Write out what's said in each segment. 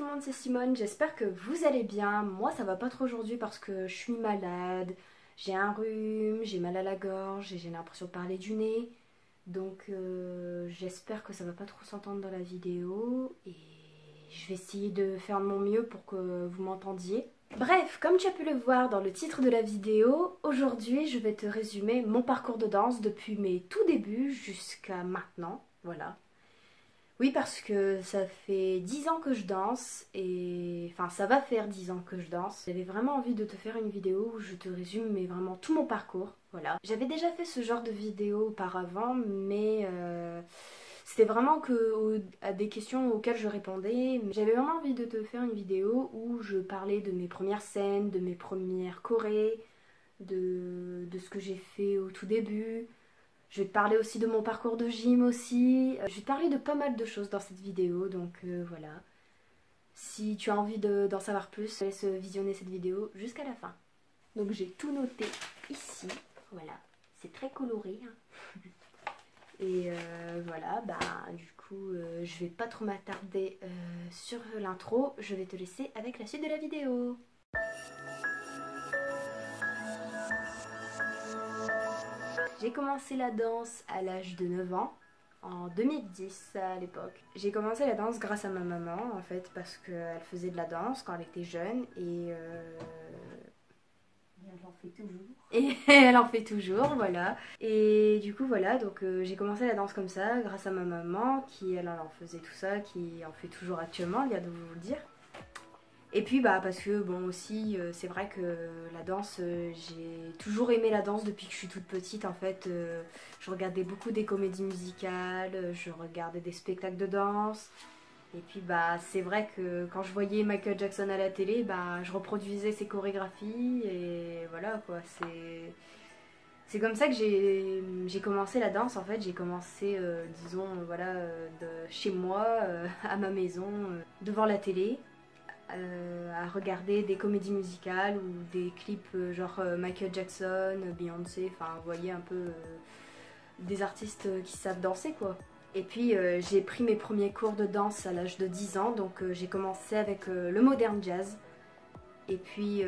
tout le monde, c'est Simone, j'espère que vous allez bien. Moi ça va pas trop aujourd'hui parce que je suis malade, j'ai un rhume, j'ai mal à la gorge et j'ai l'impression de parler du nez. Donc j'espère que ça va pas trop s'entendre dans la vidéo et je vais essayer de faire de mon mieux pour que vous m'entendiez. Bref, comme tu as pu le voir dans le titre de la vidéo, aujourd'hui je vais te résumer mon parcours de danse depuis mes tout débuts jusqu'à maintenant, voilà. Oui, parce que ça fait 10 ans que je danse et... Enfin, ça va faire 10 ans que je danse. J'avais vraiment envie de te faire une vidéo où je te résume mais vraiment tout mon parcours, voilà. J'avais déjà fait ce genre de vidéo auparavant, mais c'était vraiment à des questions auxquelles je répondais. J'avais vraiment envie de te faire une vidéo où je parlais de mes premières scènes, de mes premières chorés, de ce que j'ai fait au tout début. Je vais te parler aussi de mon parcours de gym aussi. Je vais te parler de pas mal de choses dans cette vidéo, donc voilà. Si tu as envie d'en savoir plus, laisse visionner cette vidéo jusqu'à la fin. Donc j'ai tout noté ici, voilà. C'est très coloré. Hein. Et voilà, bah du coup, je vais pas trop m'attarder sur l'intro. Je vais te laisser avec la suite de la vidéo. J'ai commencé la danse à l'âge de 9 ans, en 2010 à l'époque. J'ai commencé la danse grâce à ma maman en fait, parce qu'elle faisait de la danse quand elle était jeune et elle en fait toujours. Et elle en fait toujours, voilà. Et du coup voilà, donc j'ai commencé la danse comme ça, grâce à ma maman, qui elle en faisait tout ça, qui en fait toujours actuellement, il y a de vous le dire. Et puis bah parce que bon aussi c'est vrai que la danse, j'ai toujours aimé la danse depuis que je suis toute petite en fait. Je regardais beaucoup des comédies musicales, je regardais des spectacles de danse. Et puis bah c'est vrai que quand je voyais Michael Jackson à la télé, bah je reproduisais ses chorégraphies et voilà quoi. C'est comme ça que j'ai commencé la danse en fait. J'ai commencé disons voilà de chez moi à ma maison devant la télé. À regarder des comédies musicales ou des clips genre Michael Jackson, Beyoncé, enfin vous voyez un peu des artistes qui savent danser quoi. Et puis j'ai pris mes premiers cours de danse à l'âge de 10 ans, donc j'ai commencé avec le modern jazz. Et puis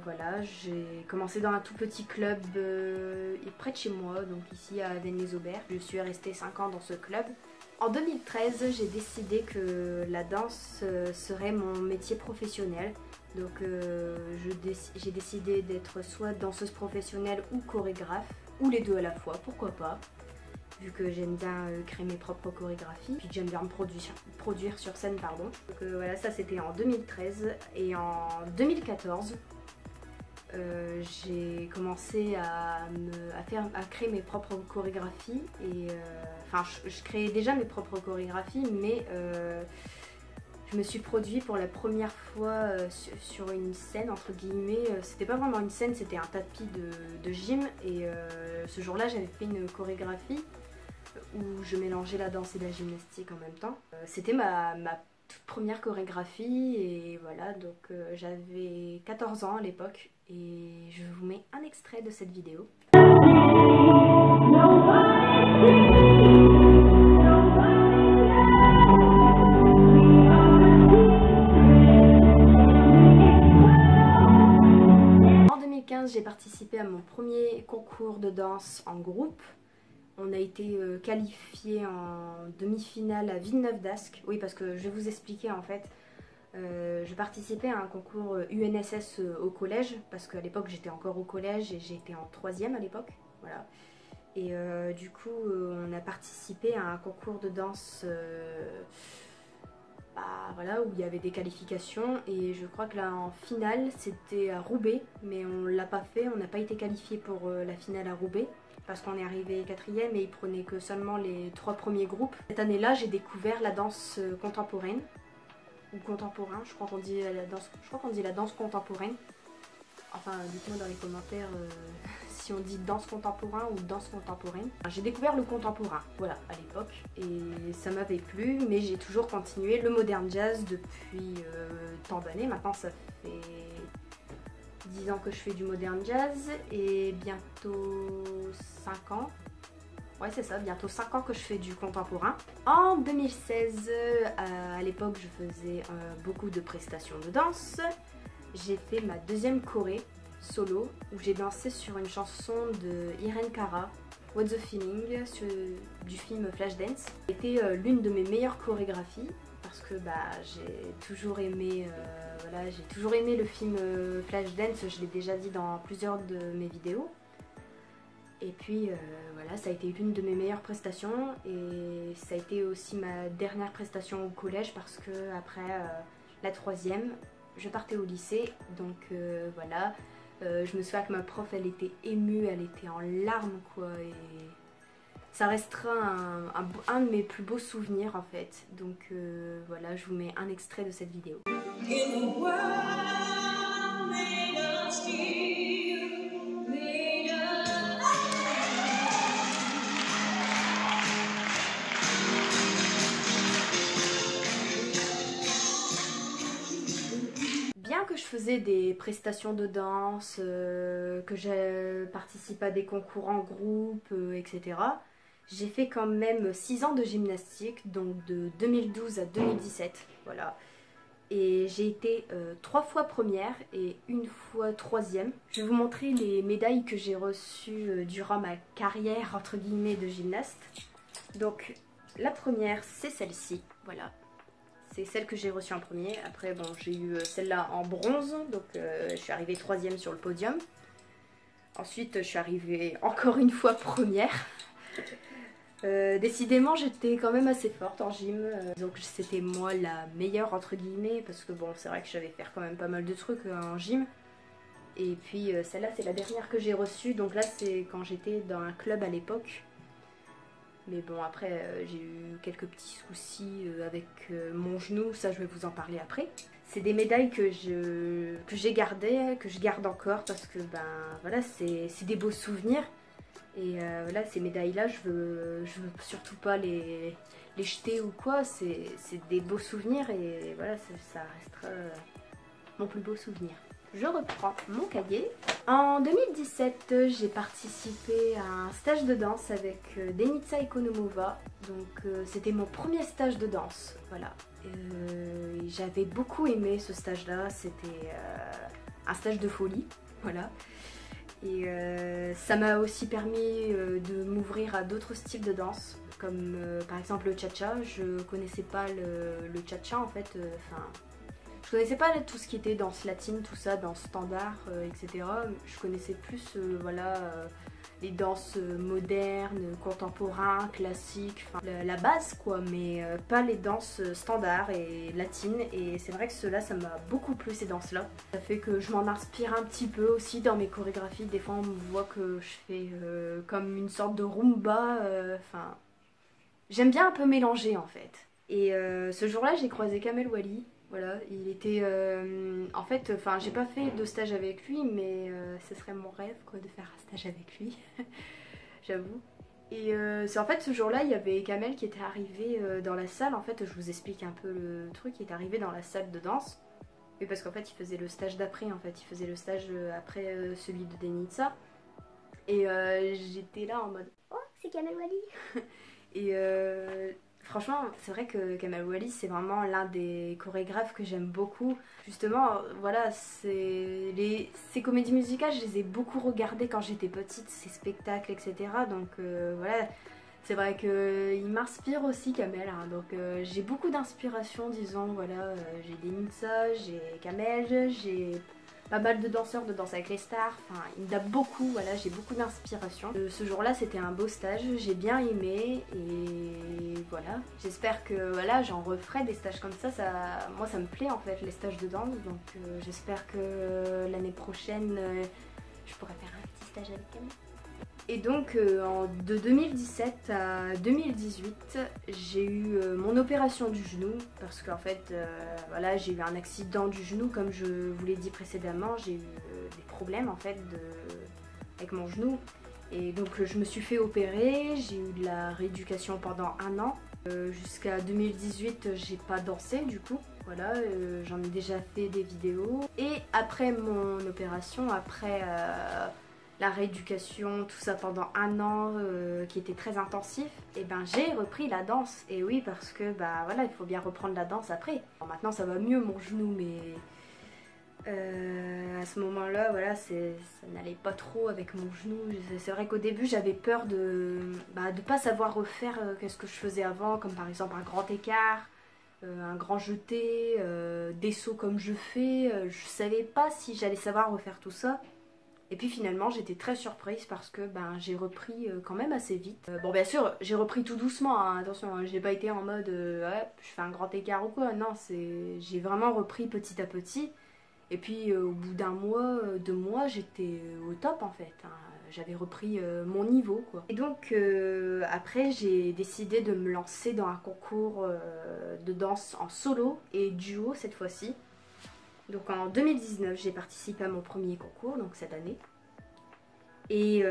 voilà, j'ai commencé dans un tout petit club près de chez moi, donc ici à Avennes-les-Aubert. Je suis restée 5 ans dans ce club. En 2013, j'ai décidé que la danse serait mon métier professionnel. Donc j'ai décidé d'être soit danseuse professionnelle ou chorégraphe, ou les deux à la fois, pourquoi pas. Vu que j'aime bien créer mes propres chorégraphies, puis que j'aime bien me produire sur scène, pardon. Donc voilà, ça c'était en 2013. Et en 2014, j'ai commencé à créer mes propres chorégraphies et enfin je créais déjà mes propres chorégraphies mais je me suis produit pour la première fois sur une scène entre guillemets. C'était pas vraiment une scène, c'était un tapis de gym et ce jour là j'avais fait une chorégraphie où je mélangeais la danse et la gymnastique en même temps. C'était ma toute première chorégraphie et voilà, donc j'avais 14 ans à l'époque et je vous mets un extrait de cette vidéo. En 2015, j'ai participé à mon premier concours de danse en groupe. On a été qualifié en demi-finale à Villeneuve-d'Ascq. Oui, parce que je vais vous expliquer en fait. Je participais à un concours UNSS au collège, parce qu'à l'époque j'étais encore au collège et j'étais en 3e à l'époque. Voilà. Et du coup, on a participé à un concours de danse voilà, où il y avait des qualifications. Et je crois que là en finale, c'était à Roubaix, mais on l'a pas fait, on n'a pas été qualifié pour la finale à Roubaix. Parce qu'on est arrivé 4e et ils prenaient que seulement les 3 premiers groupes. Cette année-là, j'ai découvert la danse contemporaine. Ou contemporain, je crois qu'on dit la danse contemporaine. Enfin, dites-moi dans les commentaires si on dit danse contemporain ou danse contemporaine. J'ai découvert le contemporain, voilà, à l'époque. Et ça m'avait plu, mais j'ai toujours continué le modern jazz depuis tant d'années. Maintenant, ça fait 10 ans que je fais du modern jazz et bientôt 5 ans. Ouais, c'est ça, bientôt 5 ans que je fais du contemporain. En 2016, à l'époque, je faisais beaucoup de prestations de danse. J'ai fait ma deuxième choré solo où j'ai dansé sur une chanson de Irene Cara, What the Feeling, du film Flashdance. C'était l'une de mes meilleures chorégraphies parce que j'ai toujours aimé le film Flashdance, je l'ai déjà dit dans plusieurs de mes vidéos. Et puis voilà, ça a été l'une de mes meilleures prestations et ça a été aussi ma dernière prestation au collège parce que après la troisième, je partais au lycée. Donc voilà, je me souviens que ma prof, elle était émue, elle était en larmes quoi. Et ça restera un de mes plus beaux souvenirs en fait. Donc voilà, je vous mets un extrait de cette vidéo. Bien que je faisais des prestations de danse, que j'ai participé à des concours en groupe, etc., j'ai fait quand même 6 ans de gymnastique, donc de 2012 à 2017, voilà. Et j'ai été 3 fois première et 1 fois troisième. Je vais vous montrer les médailles que j'ai reçues durant ma carrière, entre guillemets, de gymnaste. Donc, la première, c'est celle-ci, voilà. C'est celle que j'ai reçue en premier. Après, bon, j'ai eu celle-là en bronze. Donc, je suis arrivée troisième sur le podium. Ensuite, je suis arrivée encore une fois première. Décidément, j'étais quand même assez forte en gym. Donc, c'était moi la meilleure, entre guillemets. Parce que bon, c'est vrai que je savais faire quand même pas mal de trucs en gym. Et puis, celle-là, c'est la dernière que j'ai reçue. Donc là, c'est quand j'étais dans un club à l'époque. Mais bon, après, j'ai eu quelques petits soucis avec mon genou, ça je vais vous en parler après. C'est des médailles que j'ai gardées, que je garde encore parce que ben voilà, c'est des beaux souvenirs. Et voilà, ces médailles-là, je veux surtout pas les jeter ou quoi, c'est des beaux souvenirs et voilà, ça restera mon plus beau souvenir. Je reprends mon cahier. En 2017, j'ai participé à un stage de danse avec Denica Ekonomova. Donc c'était mon premier stage de danse, voilà. J'avais beaucoup aimé ce stage-là, c'était un stage de folie, voilà. Et ça m'a aussi permis de m'ouvrir à d'autres styles de danse, comme par exemple le cha-cha. Je connaissais pas le cha-cha en fait, je connaissais pas tout ce qui était danse latine, tout ça, danse standard, etc. Je connaissais plus voilà, les danses modernes, contemporaines, classiques, la base quoi, mais pas les danses standards et latines. Et c'est vrai que cela, ça m'a beaucoup plu ces danses-là. Ça fait que je m'en inspire un petit peu aussi dans mes chorégraphies. Des fois on me voit que je fais comme une sorte de rumba, enfin... J'aime bien un peu mélanger en fait. Et ce jour-là, j'ai croisé Kamel Wally. Voilà, il était... en fait, enfin, j'ai pas fait de stage avec lui, mais ce serait mon rêve, quoi, de faire un stage avec lui. J'avoue. Et c'est en fait, ce jour-là, il y avait Kamel qui était arrivé dans la salle. En fait, je vous explique un peu le truc. Il est arrivé dans la salle de danse. Et parce qu'en fait, il faisait le stage d'après, en fait. Il faisait le stage après celui de Denica. Et j'étais là en mode... Oh, c'est Kamel Wally. Et... franchement, c'est vrai que Kamel Wally, c'est vraiment l'un des chorégraphes que j'aime beaucoup. Justement, voilà, ces comédies musicales, je les ai beaucoup regardées quand j'étais petite, ces spectacles, etc. Donc voilà, c'est vrai qu'il m'inspire aussi Kamel. Hein. Donc j'ai beaucoup d'inspiration, disons, voilà. J'ai Denica, j'ai Kamel, j'ai... pas mal de danseurs de Danse avec les stars, enfin il me a beaucoup, voilà, j'ai beaucoup d'inspiration. Ce jour-là c'était un beau stage, j'ai bien aimé et voilà. J'espère que voilà, j'en referai des stages comme ça, moi ça me plaît en fait les stages de danse, donc j'espère que l'année prochaine je pourrai faire un petit stage avec elle. Et donc de 2017 à 2018, j'ai eu mon opération du genou parce qu'en fait, voilà, j'ai eu un accident du genou comme je vous l'ai dit précédemment. J'ai eu des problèmes en fait avec mon genou et donc je me suis fait opérer. J'ai eu de la rééducation pendant 1 an. Jusqu'à 2018, j'ai pas dansé du coup. Voilà, j'en ai déjà fait des vidéos. Et après mon opération, après la rééducation, tout ça pendant un an qui était très intensif, et ben j'ai repris la danse. Et oui, parce que bah voilà, il faut bien reprendre la danse après. Bon, maintenant ça va mieux mon genou, mais à ce moment-là, voilà, ça n'allait pas trop avec mon genou. C'est vrai qu'au début j'avais peur de pas savoir refaire qu'est-ce que je faisais avant, comme par exemple un grand écart, un grand jeté, des sauts comme je fais. Je savais pas si j'allais savoir refaire tout ça. Et puis finalement j'étais très surprise parce que j'ai repris quand même assez vite. Bon, bien sûr j'ai repris tout doucement, hein, attention, hein, j'ai pas été en mode ouais, je fais un grand écart ou quoi. Non, j'ai vraiment repris petit à petit. Et puis au bout d'un mois, 2 mois, j'étais au top en fait, hein. J'avais repris mon niveau, quoi. Et donc après j'ai décidé de me lancer dans un concours de danse en solo et duo cette fois-ci. Donc en 2019 j'ai participé à mon premier concours, donc cette année. Et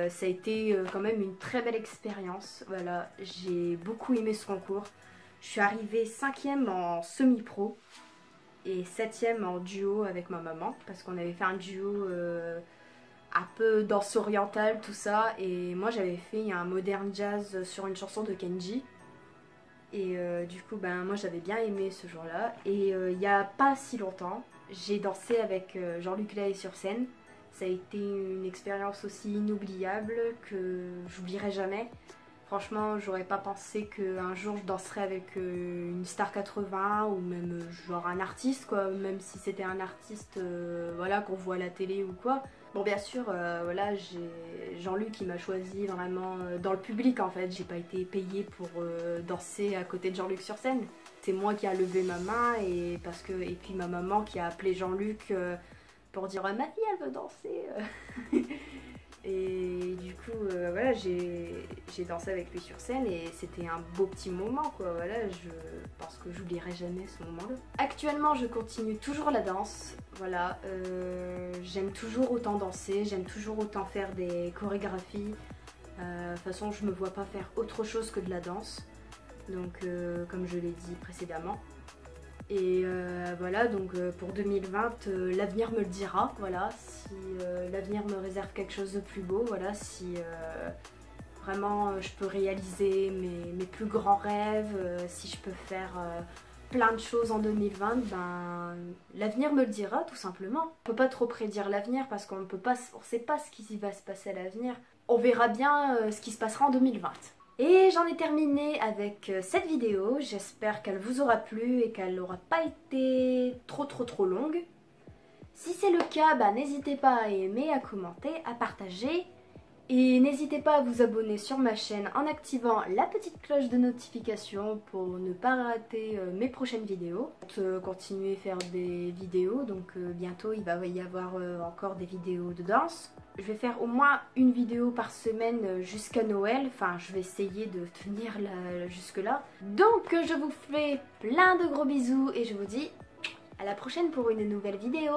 ça a été quand même une très belle expérience. Voilà, j'ai beaucoup aimé ce concours. Je suis arrivée 5e en semi-pro et 7e en duo avec ma maman, parce qu'on avait fait un duo un peu danse orientale, tout ça. Et moi j'avais fait un modern jazz sur une chanson de Kenji. Et du coup moi j'avais bien aimé ce jour-là. Et il n'y a pas si longtemps, j'ai dansé avec Jean-Luc Lahaye sur scène. Ça a été une expérience aussi inoubliable que j'oublierai jamais. Franchement, j'aurais pas pensé qu'un jour je danserais avec une star 80 ou même genre un artiste, quoi. Même si c'était un artiste voilà, qu'on voit à la télé ou quoi. Bon, bien sûr, voilà, j'ai Jean-Luc qui m'a choisi vraiment dans le public en fait. J'ai pas été payée pour danser à côté de Jean-Luc sur scène. C'est moi qui a levé ma main et puis ma maman qui a appelé Jean-Luc pour dire ma fille elle veut danser. Et du coup voilà, j'ai dansé avec lui sur scène et c'était un beau petit moment, quoi. Voilà, je pense que j'oublierai jamais ce moment-là. Actuellement je continue toujours la danse, voilà, j'aime toujours autant danser, j'aime toujours autant faire des chorégraphies. De toute façon je me vois pas faire autre chose que de la danse, donc comme je l'ai dit précédemment. Et voilà, donc pour 2020, l'avenir me le dira, voilà, si l'avenir me réserve quelque chose de plus beau, voilà, si vraiment je peux réaliser mes plus grands rêves, si je peux faire plein de choses en 2020, l'avenir me le dira tout simplement. On peut pas trop prédire l'avenir parce qu'on sait pas ce qui va se passer à l'avenir. On verra bien ce qui se passera en 2020. Et j'en ai terminé avec cette vidéo, j'espère qu'elle vous aura plu et qu'elle n'aura pas été trop longue. Si c'est le cas, n'hésitez pas à aimer, à commenter, à partager. Et n'hésitez pas à vous abonner sur ma chaîne en activant la petite cloche de notification pour ne pas rater mes prochaines vidéos. Continuer à faire des vidéos, donc bientôt il va y avoir encore des vidéos de danse. Je vais faire au moins une vidéo par semaine jusqu'à Noël, enfin je vais essayer de tenir jusque là. Donc je vous fais plein de gros bisous et je vous dis à la prochaine pour une nouvelle vidéo.